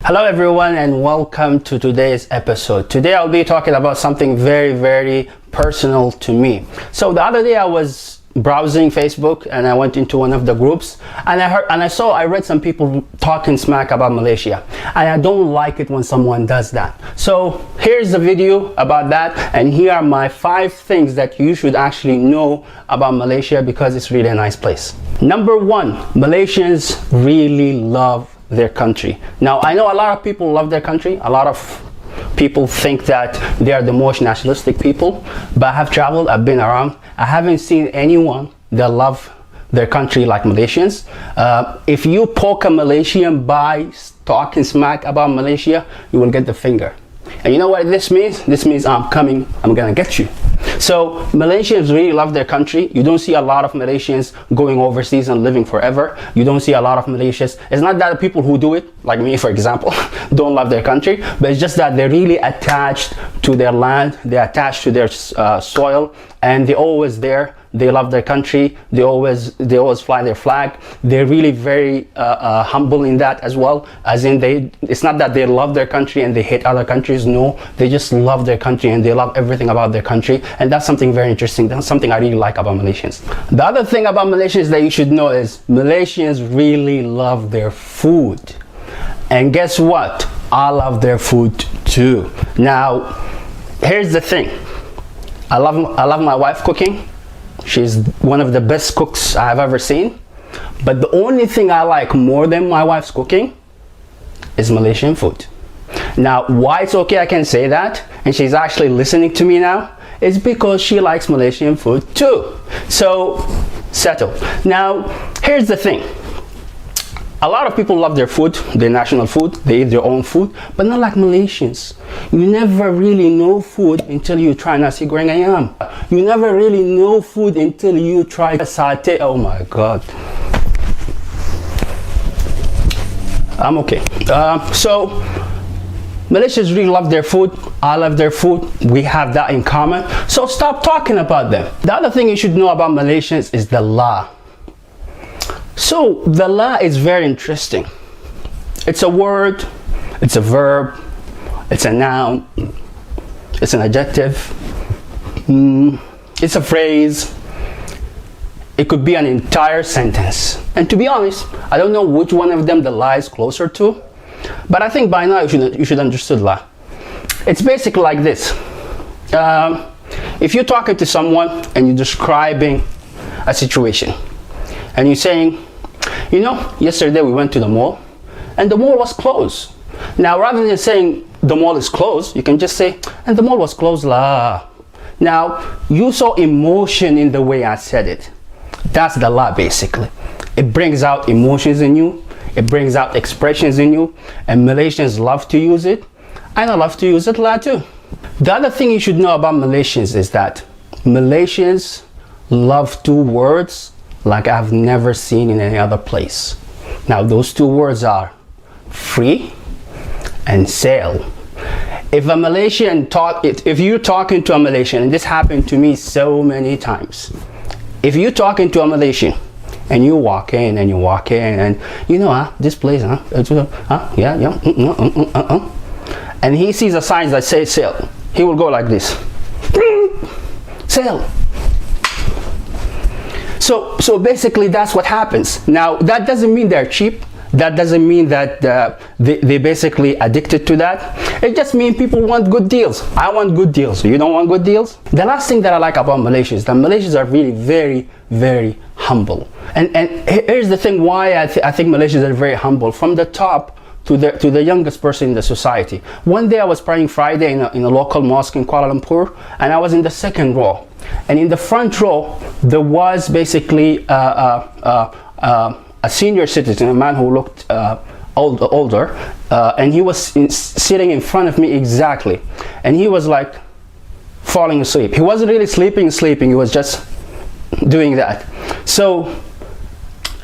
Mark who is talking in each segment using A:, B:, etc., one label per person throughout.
A: Hello everyone and welcome to today's episode. Today I'll be talking about something very personal to me. So the other day I was browsing Facebook and I went into one of the groups and I read some people talking smack about Malaysia, and I don't like it when someone does that. So here's the video about that, and here are my 5 things that you should actually know about Malaysia because it's really a nice place. Number 1, Malaysians really love their country. Now I know a lot of people love their country. A lot of people think that they are the most nationalistic people, but I have traveled, I've been around, I haven't seen anyone that love their country like Malaysians. If you poke a Malaysian by talking smack about Malaysia, you will get the finger. And you know what this means? This means I'm coming, I'm gonna get you. So Malaysians really love their country. You don't see a lot of Malaysians going overseas and living forever. You don't see a lot of Malaysians. It's not that the people who do it, like me for example, don't love their country, but it's just that they're really attached to their land, they're attached to their soil, and they're always there. They love their country. They always fly their flag. They're really very humble in that as well, as in it's not that they love their country and they hate other countries. No, they just love their country and they love everything about their country, and that's something very interesting. That's something I really like about Malaysians. The other thing about Malaysians that you should know is Malaysians really love their food, and guess what? I love their food too. Now here's the thing, I love my wife cooking. She's one of the best cooks I've ever seen. But the only thing I like more than my wife's cooking is Malaysian food. Now, why it's okay I can say that, and she's actually listening to me now, is because she likes Malaysian food too. So, settle. Now, here's the thing. A lot of people love their food, their national food, they eat their own food, but not like Malaysians. You never really know food until you try nasi goreng ayam. You never really know food until you try satay. Oh my god. I'm okay. So Malaysians really love their food. I love their food. We have that in common. So stop talking about them. The other thing you should know about Malaysians is the law. So the law is very interesting. It's a word, it's a verb, it's a noun, it's an adjective, it's a phrase, it could be an entire sentence. And to be honest, I don't know which one of them the law is closer to, but I think by now you should understand law. It's basically like this. If you're talking to someone and you're describing a situation, and you're saying, you know, yesterday we went to the mall and the mall was closed. Now, rather than saying the mall is closed, you can just say, and the mall was closed lah. Now, you saw emotion in the way I said it. That's the law basically. It brings out emotions in you. It brings out expressions in you. And Malaysians love to use it. And I love to use it lot too. The other thing you should know about Malaysians is that Malaysians love 2 words like I've never seen in any other place. Now those 2 words are free and sale. If a Malaysian if you're talking to a Malaysian, and this happened to me so many times, if you're talking to a Malaysian and you walk in and you know, this place, and he sees a sign that says sale, he will go like this, sale. So basically that's what happens. Now that doesn't mean they're cheap. That doesn't mean that they basically addicted to that. It just means people want good deals. I want good deals. You don't want good deals? The last thing that I like about Malaysia is that Malaysians are really very humble. And here's the thing why I think Malaysians are very humble, from the top to the youngest person in the society. One day I was praying Friday in a local mosque in Kuala Lumpur, and I was in the 2nd row. And in the front row, there was basically a senior citizen, a man who looked older, and he was sitting in front of me exactly. And he was like falling asleep. He wasn't really sleeping, he was just doing that. So,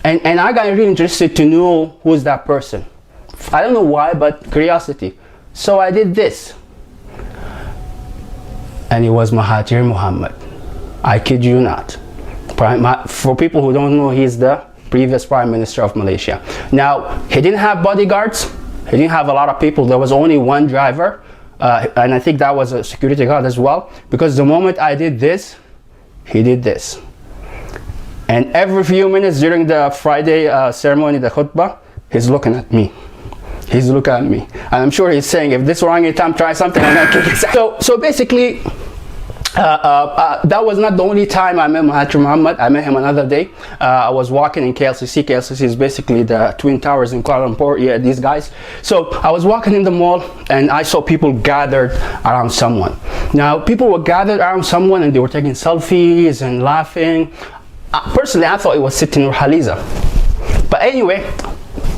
A: and I got really interested to know who's that person. I don't know why, but curiosity. So I did this. And it was Mahathir Mohamad. I kid you not. For people who don't know, he's the previous Prime Minister of Malaysia. Now, he didn't have bodyguards. He didn't have a lot of people. There was only one driver, and I think that was a security guard as well, because the moment I did this, he did this. And every few minutes during the Friday ceremony, the khutbah, he's looking at me. He's looking at me. And I'm sure he's saying, if this orangutan try something, I'm gonna kick his ass. So basically, that was not the only time I met Mahathir Mohamad. I met him another day. I was walking in KLCC. KLCC is basically the Twin Towers in Kuala Lumpur. Yeah, these guys. So I was walking in the mall and I saw people gathered around someone. Now, people were gathered around someone and they were taking selfies and laughing. Personally, I thought it was Siti Nurhaliza. But anyway,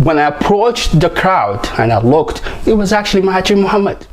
A: when I approached the crowd and I looked, it was actually Mahathir Mohamad.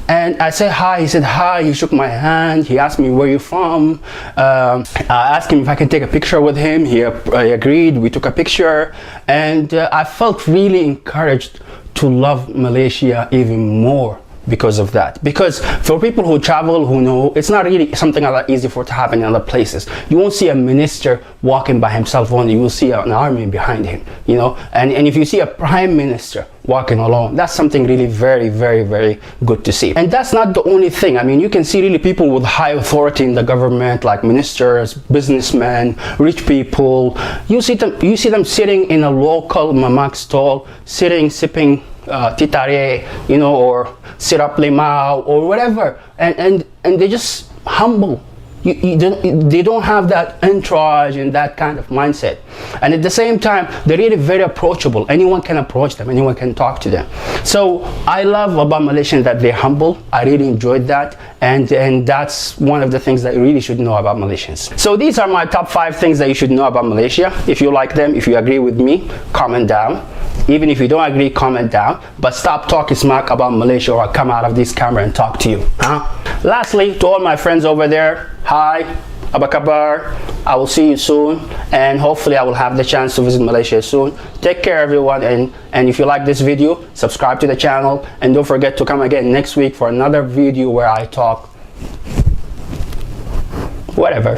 A: And I said hi, he said hi, he shook my hand, he asked me where you from. I asked him if I can take a picture with him, he agreed, we took a picture. And I felt really encouraged to love Malaysia even more because of that. Because for people who travel, who know, it's not really something that easy for it to happen in other places. You won't see a minister walking by himself only, you will see an army behind him, you know. And if you see a prime minister walking alone, that's something really very, very, very good to see. And that's not the only thing. I mean, you can see really people with high authority in the government, like ministers, businessmen, rich people. You see them sitting in a local mamak stall, sitting, sipping titare, you know, or sirap limau or whatever, and they're just humble. They don't have that entourage and that kind of mindset, and at the same time they're really very approachable. Anyone can approach them, anyone can talk to them. So I love about Malaysians that they're humble. I really enjoyed that, and that's one of the things that you really should know about Malaysians. So these are my top 5 things that you should know about Malaysia. If you like them, if you agree with me, comment down. Even if you don't agree, comment down, but stop talking smack about Malaysia or I'll come out of this camera and talk to you. Lastly, to all my friends over there, hi, Abakabar. I will see you soon, and hopefully I will have the chance to visit Malaysia soon. Take care everyone, and if you like this video, subscribe to the channel, and don't forget to come again next week for another video where I talk whatever.